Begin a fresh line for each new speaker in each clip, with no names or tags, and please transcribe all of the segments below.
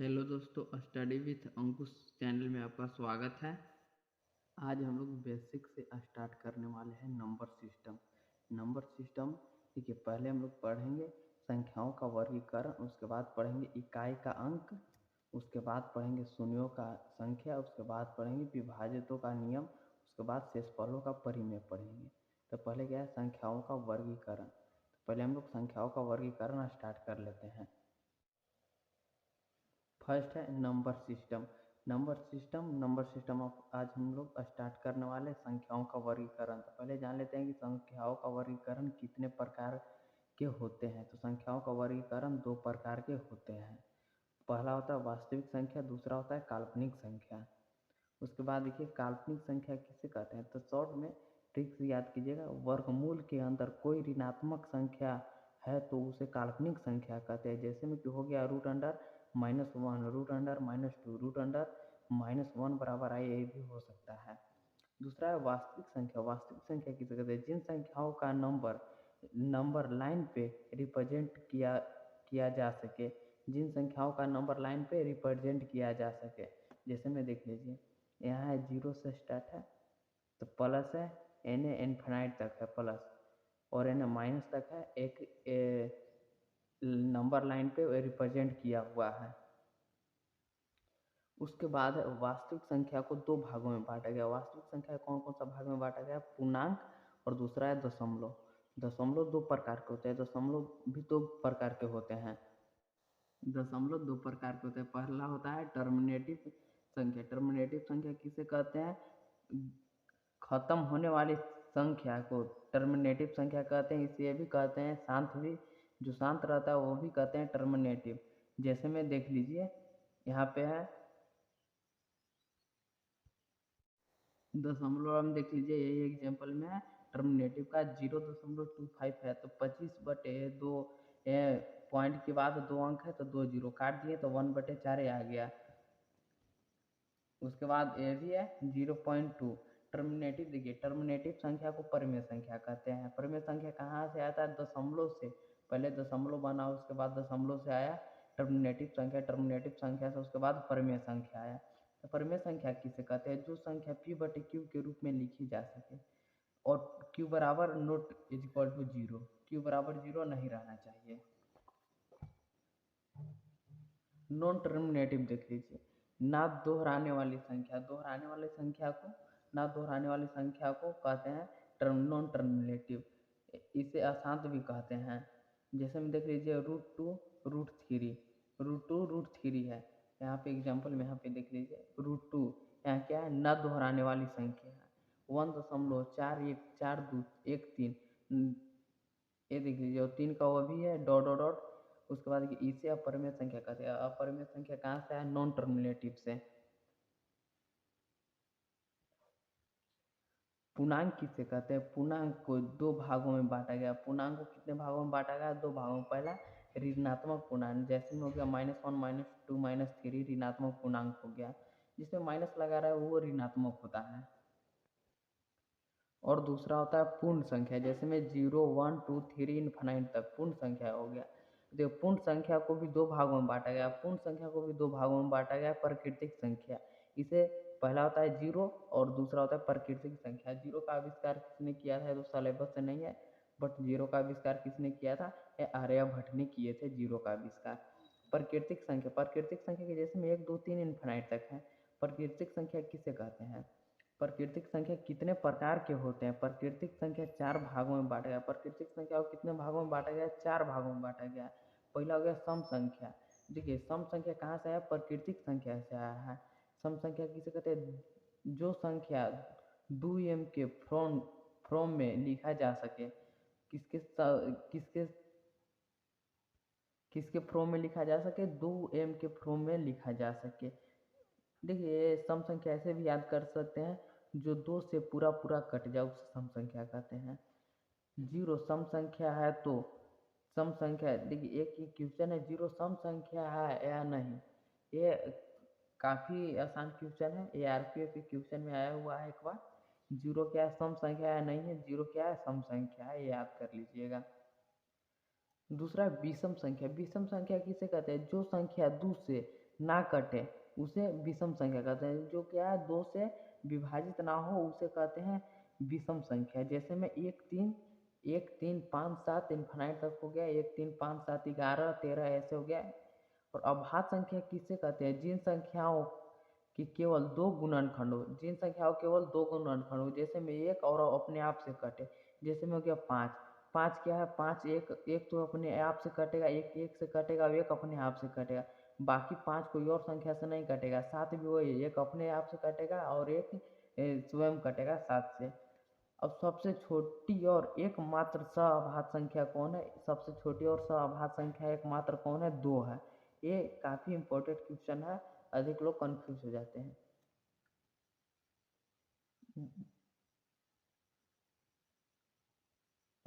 Hello दोस्तों, study with Ankush channel में आपका स्वागत है। आज हम लोग बेसिक से स्टार्ट करने वाले हैं नंबर सिस्टम। नंबर सिस्टम देखिए, पहले हम लोग पढ़ेंगे संख्याओं का वर्गीकरण, उसके बाद पढ़ेंगे इकाई का अंक, उसके बाद पढ़ेंगे शून्यों का संख्या, उसके बाद पढ़ेंगे विभाजितों का नियम, उसके बाद शेषफलों का परिमेय पढ़ेंगे। तो पहले क्या है, संख्याओं का वर्गीकरण। तो पहले हम लोग संख्याओं का वर्गीकरण स्टार्ट कर लेते हैं। फर्स्ट है नंबर सिस्टम। नंबर सिस्टम आज हम लोग स्टार्ट करने वाले संख्याओं का वर्गीकरण। तो पहले जान लेते हैं कि संख्याओं का वर्गीकरण कितने प्रकार के होते हैं। तो संख्याओं का वर्गीकरण दो प्रकार के होते हैं। पहला होता है वास्तविक संख्या, दूसरा होता है काल्पनिक संख्या। उसके बाद देखिए, काल्पनिक संख्या किसे कहते हैं। तो शॉर्ट में ट्रिक से याद कीजिएगा, वर्गमूल के अंदर कोई ऋणात्मक संख्या है तो उसे काल्पनिक संख्या कहते हैं। जैसे में कि हो गया root under -1, root under -2, root under -1 बराबर आई, ये भी हो सकता है। दूसरा है वास्तविक संख्या। वास्तविक संख्या किसे कहते हैं, जिन संख्याओं का नंबर लाइन पे रिप्रेजेंट किया जा सके, जिन संख्याओं का नंबर लाइन पे रिप्रेजेंट किया जा सके। जैसे में देख लीजिए, यहाँ है 0 से स्टार्ट है तो प्लस है, एन इन्फिनाइट तक है प्लस, और एन माइनस तक है, एक नंबर लाइन पे रिप्रेजेंट किया हुआ है। उसके बाद वास्तविक संख्या को दो भागों में बांटा गया। वास्तविक संख्या कौन कौन सा भाग में बांटा गया, पूर्णांक और दूसरा है दशमलव। दशमलव दो प्रकार के होते हैं, दशमलव भी दो प्रकार के होते हैं। दशमलव दो प्रकार के होते हैं। पहला होता है टर्मिनेटिव संख्या। टर्मिनेटिव संख्या किसे कहते हैं, खत्म होने वाली संख्या को टर्मिनेटिव संख्या कहते हैं। इसे भी कहते हैं शांत भी, जो शांत रहता है वो भी कहते हैं टर्मिनेटिव। जैसे में देख लीजिए, यहाँ पे है दशमलव में देख लीजिए, यही एग्जाम्पल में है टर्मिनेटिव का 0.25 है तो 25/2 पॉइंट के बाद 2 अंक है तो 2 जीरो काट दिए तो 1/4 आ गया। उसके बाद ये भी है 0.2 टर्मिनेटिव। देखिए, टर्मिनेटिव संख्या को परिमेय संख्या कहते हैं। परिमेय संख्या कहाँ से आता है, दशमलव से। पहले दशमलव बना, उसके बाद दशमलव से आया टर्मिनेटिव संख्या, टर्मिनेटिव संख्या से उसके बाद परिमेय संख्या आया। तो परिमेय संख्या किसे कहते हैं, जो संख्या p/q के रूप में लिखी जा सके और q बराबर not is equal to 0, q बराबर 0 नहीं रहना चाहिए। नॉन टर्मिनेटिव देख लीजिए, ना दोहराने वाली संख्या। ना दोहराने वाली संख्या को कहते हैं नॉन टर्मिनेटिव। इसे अशांत भी कहते हैं। जैसे में देख लीजिए, √2 √3 है। यहाँ पे एग्जाम्पल में यहाँ पे देख लीजिए, √2 यहाँ क्या है, न दोहराने वाली संख्या है। 1.414213 ये देख लीजिए, और 3 का वो भी है डॉट डॉट डॉट। उसके बाद इसे अपरिमेय संख्या कहते हैं। अपरिमेय संख्या कहाँ से है, नॉन टर्मिनेटिव से। पूर्णांक किसे कहते हैं, पूर्णांक को दो भागों में बांटा गया। पूर्णांक को कितने भागों में बांटा गया, दो भागों में। पहला ऋणात्मक पूर्णांक, जैसे में हो गया -1 -2 -3 ऋणात्मक पूर्णांक हो गया, जिसमें माइनस लगा रहा है वो ऋणात्मक होता है। और दूसरा होता है पूर्ण संख्या, जैसे में 0 1 2 3 इन्फिनाइट तक पूर्ण संख्या हो गया। देखो, पूर्ण संख्या को भी दो भागों में बांटा गया। पूर्ण संख्या को भी दो भागों में बांटा गया, प्राकृतिक संख्या। इसे पहला होता है 0 और दूसरा होता है प्राकृतिक संख्या। 0 का आविष्कार किसने किया था, तो सिलेबस से नहीं है, बट 0 का आविष्कार किसने किया था, ये आर्यभट्ट ने किए थे 0 का आविष्कार। प्राकृतिक संख्या के जैसे में 1 2 3 इन्फिनाइट तक है। प्राकृतिक संख्या किसे कहते हैं, प्राकृतिक संख्या कितने प्रकार के होते हैं। प्राकृतिक संख्या चार भागों में बांटा गया। प्राकृतिक संख्या को कितने भागों में बांटा गया, चार भागों में बांटा गया। पहला हो गया सम संख्या। देखिए, सम संख्या कहाँ से आया, प्राकृतिक संख्या से आया है। सम संख्या किसे कहते हैं, जो संख्या 2m के फ्रॉम में लिखा जा सके। किसके किसके किसके फ्रॉम में लिखा जा सके, 2m के फ्रॉम में लिखा जा सके। देखिए, सम संख्या ऐसे भी याद कर सकते हैं, जो दो से पूरा पूरा कट जाए उसे सम संख्या कहते हैं। 0 सम संख्या है तो सम संख्या, देखिए एक ही क्वेश्चन है, 0 सम संख्या है या नहीं। ये काफ़ी आसान क्वेश्चन है, ये आरपीएफ के क्वेश्चन में आया हुआ है एक बार। 0 क्या है, सम संख्या है, नहीं है। 0 क्या है, सम संख्या है, ये याद कर लीजिएगा। दूसरा विषम संख्या। विषम संख्या किसे कहते हैं, जो संख्या 2 से ना कटे उसे विषम संख्या कहते हैं। जो क्या है, 2 से विभाजित ना हो उसे कहते हैं विषम संख्या। जैसे में 1 3 5 7 इन्फिनाइट तक हो गया, 1 3 5 7 11 13 ऐसे हो गया। और अभाज्य संख्या किसे कहते हैं? जिन संख्याओं कि केवल 2 गुणनखंड हो, जिन संख्याओं केवल 2 गुणनखंड हो, जैसे में 1 और अपने आप से कटे। जैसे में हो गया 5, 5 क्या है, 5 एक तो अपने आप से कटेगा, एक से कटेगा, एक अपने आप से कटेगा, बाकी 5 कोई और संख्या से नहीं कटेगा। 7 भी वही, एक अपने आप से कटेगा और एक स्वयं कटेगा 7 से। अब सबसे छोटी और एकमात्र सअभाज्य संख्या कौन है? सबसे छोटी और सअभाज्य संख्या एकमात्र कौन है? 2 है। ये काफी इंपॉर्टेंट क्वेश्चन है, अधिक लोग कंफ्यूज हो जाते हैं।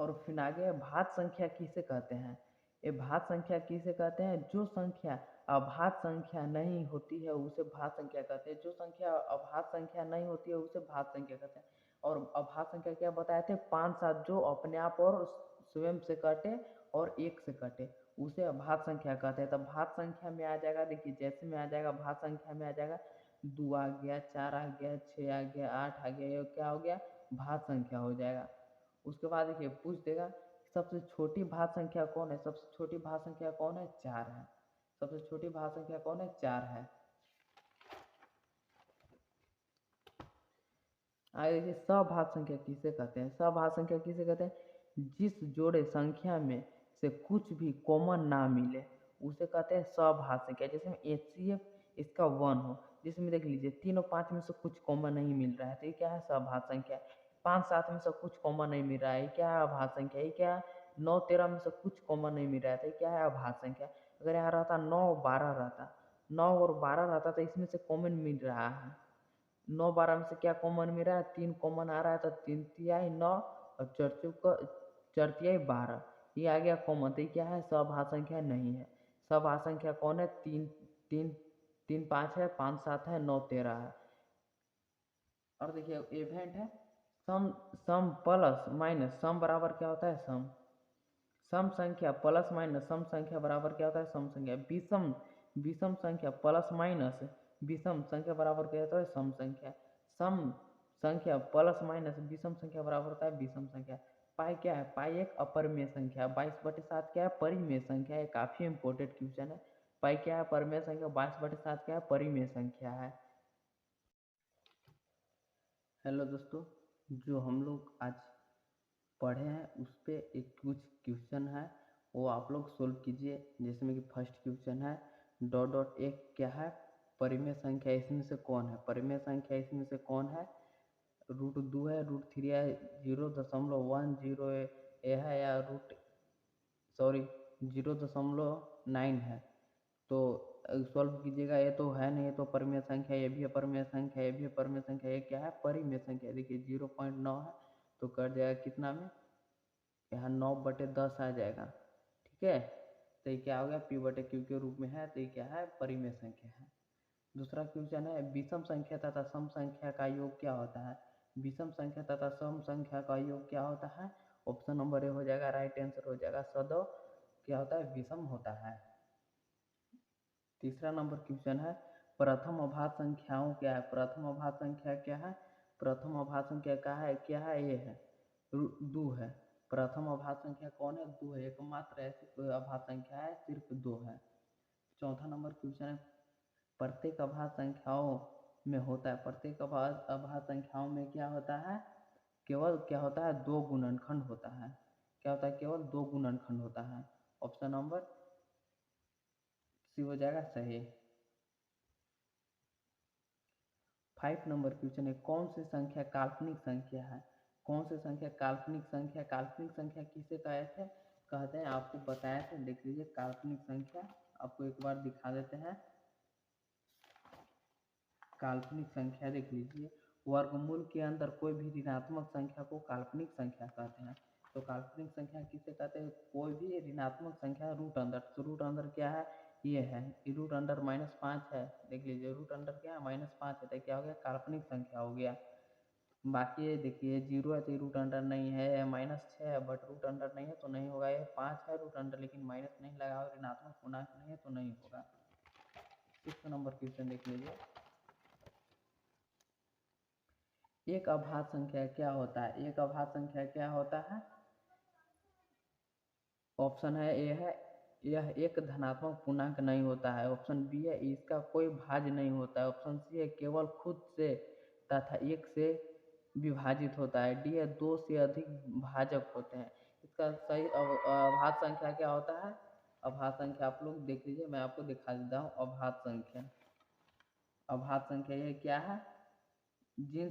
और फिर आगे भाज्य संख्या किसे कहते हैं? ये भाज्य संख्या किसे कहते हैं? जो संख्या अभाज्य संख्या नहीं होती है उसे भाज्य संख्या कहते हैं। जो संख्या अभाज्य संख्या नहीं होती है उसे भाज्य संख्या कहते हैं। और अभाज्य संख्या क्या बताए थे? 5 7 जो अपने आप और स्वयं से कटे और एक से कटे उसे अभाज्य संख्या कहते हैं। तब भाज्य संख्या में आ जाएगा, देखिए जैसे में आ जाएगा, भाज्य संख्या में आ जाएगा 2 आ गया, 4 आ गया, 6 आ गया, 8 आ गया, ये क्या हो गया? भाज्य संख्या हो जाएगा। उसके बाद देखिए पूछ देगा सबसे छोटी भाज्य संख्या कौन है? सबसे छोटी भाज्य संख्या कौन है? 4 है। सबसे छोटी भाज्य संख्या कौन है? 4 है। आगे देखिए सभाज्य संख्या किसे कहते हैं? सभाज्य संख्या किसे कहते हैं? जिस जोड़े संख्या में से कुछ भी कॉमन ना मिले उसे कहते हैं सभाज्य संख्या। जैसे में HCF इसका 1 हो, जिसमें देख लीजिए 3 और 5 में से कुछ कॉमन नहीं मिल रहा है, तो ये क्या है? सभाज्य संख्या। 5 7 में से कुछ कॉमन नहीं मिल रहा है, ये क्या है? अभाज्य संख्या। ये क्या है? 9 13 में से कुछ कॉमन नहीं मिल रहा है, तो ये क्या है? अभाज्य संख्या। अगर यहाँ रहता 9 12 रहता, 9 और 12 रहता तो इसमें से कॉमन मिल रहा है। 9 12 में से क्या कॉमन मिल रहा है? 3 कॉमन आ रहा है, तो 3 तिहाई 9 और 4 तिहाई 12, ये आ गया कॉमन। तो ये क्या है? सभाज्य संख्या नहीं है। सभाज्य संख्या कौन है? 3 3 3 5 है, 5 7 है, 9 13 है। और देखिए इवेंट है सम सम प्लस माइनस सम बराबर क्या होता है? सम। सम संख्या प्लस माइनस सम संख्या बराबर क्या होता है? सम संख्या। विषम विषम संख्या प्लस माइनस विषम संख्या बराबर क्या होता है? सम संख्या। सम संख्या प्लस माइनस विषम संख्या बराबर होता है विषम संख्या। पाई क्या है? पाई एक अपरिमेय संख्या। 22/7 क्या है? परिमेय संख्या है। काफी इंपॉर्टेंट क्वेश्चन है। पाई क्या है? परिमेय संख्या। 22/7 क्या है? परिमेय संख्या है। हेलो दोस्तों, जो हम लोग आज पढ़े हैं उस पे एक कुछ क्वेश्चन है, वो आप लोग सोल्व कीजिए। जिसमें कि फर्स्ट क्वेश्चन है डॉट डॉट एक क्या है? परिमेय संख्या इसमें से कौन है? परिमेय संख्या इसमें से कौन है? √2 है, √3 है, 0.10 है, या सॉरी 0.9 है। तो सॉल्व कीजिएगा। ये तो है नहीं, ये तो परिमेय संख्या, ये भी अपरिमेय संख्या, ये भी अपरिमेय संख्या, ये क्या है? परिमेय संख्या। देखिए 0.9 है तो कट जाएगा कितना में? यहाँ 9/10 आ जाएगा। ठीक है, तो ये क्या हो गया? P/Q के रूप में है, तो ये क्या है? परिमेय संख्या है। दूसरा क्वेश्चन है विषम संख्या तथा सम संख्या का योग क्या होता है? विषम संख्या तथा सम संख्या का योग क्या होता है? ऑप्शन नंबर ए हो जाएगा, राइट आंसर हो जाएगा। सदैव क्या होता है? विषम होता है। तीसरा नंबर क्वेश्चन है प्रथम अभाज्य संख्याओं क्या है? प्रथम अभाज्य संख्या क्या है? प्रथम अभाज्य संख्या क्या है? क्या है? ये है 2 है। प्रथम अभाज्य संख्या कौन है? 2 है। एकमात्र ऐसी कोई अभाज्य संख्या है, सिर्फ 2 है। चौथा नंबर क्वेश्चन है प्रत्येक अभाज्य संख्याओं में होता है, प्रत्येक अभाज्य संख्याओं में क्या होता है? केवल क्या होता है? 2 गुणनखंड होता है। क्या होता है? केवल 2 गुणनखंड होता है। ऑप्शन नंबर सी हो जाएगा सही। 5 नंबर क्वेश्चन है कौन सी संख्या काल्पनिक संख्या है? कौन सी संख्या काल्पनिक संख्या? काल्पनिक संख्या किसे कहते हैं आपको बताया था, देख लीजिए। काल्पनिक संख्या आपको एक बार दिखा देते हैं। काल्पनिक संख्या देख लीजिए, वर्गमूल के अंदर कोई भी ऋणात्मक संख्या को काल्पनिक संख्या कहते हैं। तो काल्पनिक संख्या किसे कहते हैं? कोई भी ऋणात्मक संख्या रूट अंडर। तो रूट अंडर क्या है? ये है, रूट अंडर -5 है। देख लीजिए रूट अंडर क्या है? -5 है, तो क्या हो गया? काल्पनिक संख्या हो गया। बाकी ये देखिए 0 है तो रूट अंडर नहीं है, -6 है बट रूट अंडर नहीं है तो नहीं होगा। ये 5 है रूट अंडर लेकिन माइनस नहीं लगा, ऋणात्मक पूर्णांक नहीं है तो नहीं होगा। 6 नंबर क्वेश्चन देख लीजिए। एक अभाज्य संख्या क्या होता है? एक अभाज्य संख्या क्या होता है? ऑप्शन है ए है यह एक धनात्मक पूर्णांक नहीं होता है। ऑप्शन बी है इसका कोई भाज्य नहीं होता है। ऑप्शन सी है केवल खुद से तथा एक से विभाजित होता है। डी है दो से अधिक भाजक होते हैं। इसका सही अभाज्य संख्या क्या होता है? अभाज्य संख्या आप लोग देख लीजिए, मैं आपको दिखा देता हूँ। अभाज्य संख्या, अभाज्य संख्या ये क्या है? जिन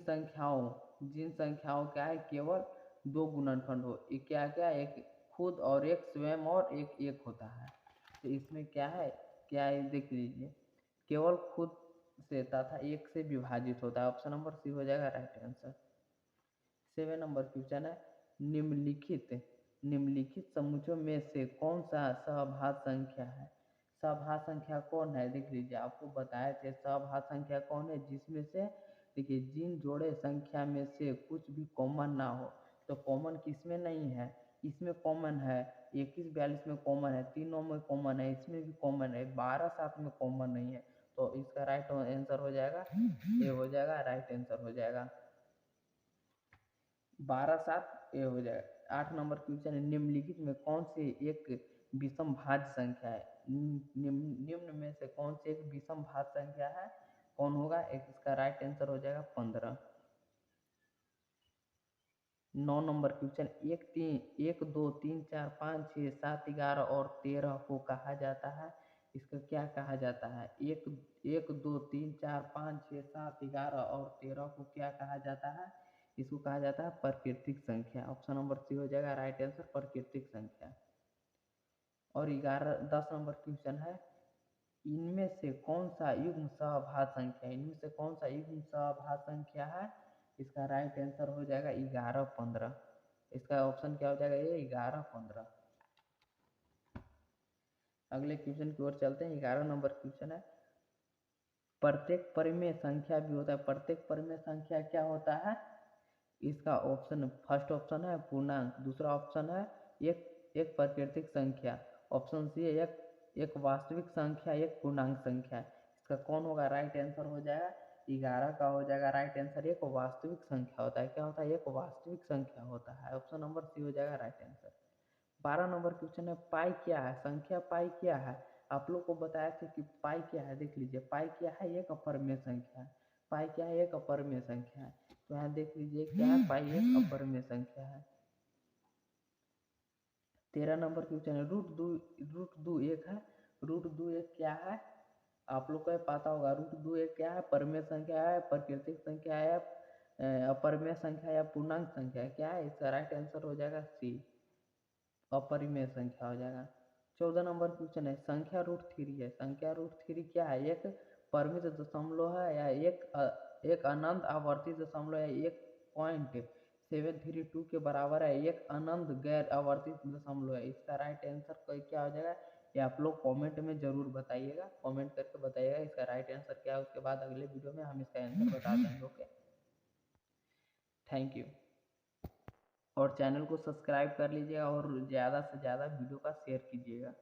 संख्याओं क्या है केवल दो गुणनखंड हो। ये क्या क्या? एक खुद और एक स्वयं और एक होता है। तो इसमें क्या है, क्या है देख लीजिए, केवल खुद से तथा एक से विभाजित होता है। ऑप्शन नंबर सी हो जाएगा राइट आंसर। 7 नंबर क्वेश्चन है, निम्नलिखित समुच्चयों में से कौन सा सहभाज्य संख्या है? सहभाज्य संख्या कौन है? देख लीजिए, आपको बताए थे सहभाज्य संख्या कौन है, जिसमें से देखिए जिन जोड़े संख्या में से कुछ भी कॉमन ना हो। तो कॉमन किसमें नहीं है? इसमें कॉमन है, 21 42 में कॉमन है, तीनों में कॉमन है, इसमें भी कॉमन है, 12 7 में कॉमन नहीं है। तो इसका राइट आंसर हो जाएगा ये हो जाएगा, राइट आंसर हो जाएगा 12 7 ये हो जाएगा। 8 नंबर क्वेश्चन है, निम्नलिखित में कौन सी एक विषम भाज्य संख्या है? निम्न में से कौन सी एक विषम भाज्य संख्या है? कौन होगा? एक इसका राइट आंसर हो जाएगा 15। 9 नंबर क्वेश्चन, 1 2 3 4 5 6 7 11 और 13 को कहा जाता है। इसका क्या कहा जाता है? 1 2 3 4 5 6 7 11 और 13 को क्या कहा जाता है? इसको कहा जाता है प्राकृतिक संख्या। ऑप्शन नंबर सी हो जाएगा राइट आंसर, प्राकृतिक संख्या। और 10 नंबर क्वेश्चन है, इनमें से कौन सा युग्म सहभाज्य संख्या है? इनमें से कौन सा युग्म सहभाज्य संख्या है? इसका राइट आंसर हो जाएगा 11 15। इसका ऑप्शन क्या हो जाएगा? ये 11 15। अगले क्वेश्चन की ओर चलते हैं। 11 नंबर क्वेश्चन है, प्रत्येक परिमेय संख्या भी होता है। प्रत्येक परिमेय संख्या क्या होता है? इसका ऑप्शन, फर्स्ट ऑप्शन है पूर्णांक, दूसरा ऑप्शन है एक प्राकृतिक संख्या, ऑप्शन सी है एक वास्तविक संख्या, एक पूर्णांक संख्या। इसका कौन होगा? राइट आंसर हो जाएगा 11 का हो जाएगा राइट आंसर। एक वास्तविक संख्या होता है। क्या होता है? एक वास्तविक संख्या होता है। ऑप्शन नंबर सी हो जाएगा राइट आंसर। 12 नंबर क्वेश्चन है, पाई क्या है? संख्या पाई क्या है? आप लोग को बताया था कि पाई क्या है। देख लीजिए, पाई क्या है? एक अपरिमेय संख्या है। पाई क्या है? एक अपरिमेय संख्या है। तो यहाँ देख लीजिए क्या है, पाई एक अपरिमेय संख्या है। 13 नंबर क्वेश्चन है, रूट दो एक है। रूट दो एक क्या है? आप लोग को पता होगा। रूट दो एक क्या है? परिमेय संख्या है, प्राकृतिक संख्या है, अपरिमेय संख्या या पूर्णांक संख्या है। क्या है? इसका राइट आंसर हो जाएगा सी, अपरिमेय संख्या हो जाएगा। 14 नंबर क्वेश्चन है, संख्या रूट थ्री है। संख्या रूट थ्री क्या है? एक परिमित दशमलव है या एक अनंत आवर्ती दशमलव है, 1.732 के बराबर है, एक अनंत गैर आवर्ती दशमलव है। इसका राइट आंसर क्या हो जाएगा? ये आप लोग कमेंट में जरूर बताइएगा, कमेंट करके बताइएगा इसका राइट आंसर क्या है। उसके बाद अगले वीडियो में हम इसका आंसर बता देंगे। Okay, thank you. और चैनल को सब्सक्राइब कर लीजिएगा और ज़्यादा से ज़्यादा वीडियो का शेयर कीजिएगा।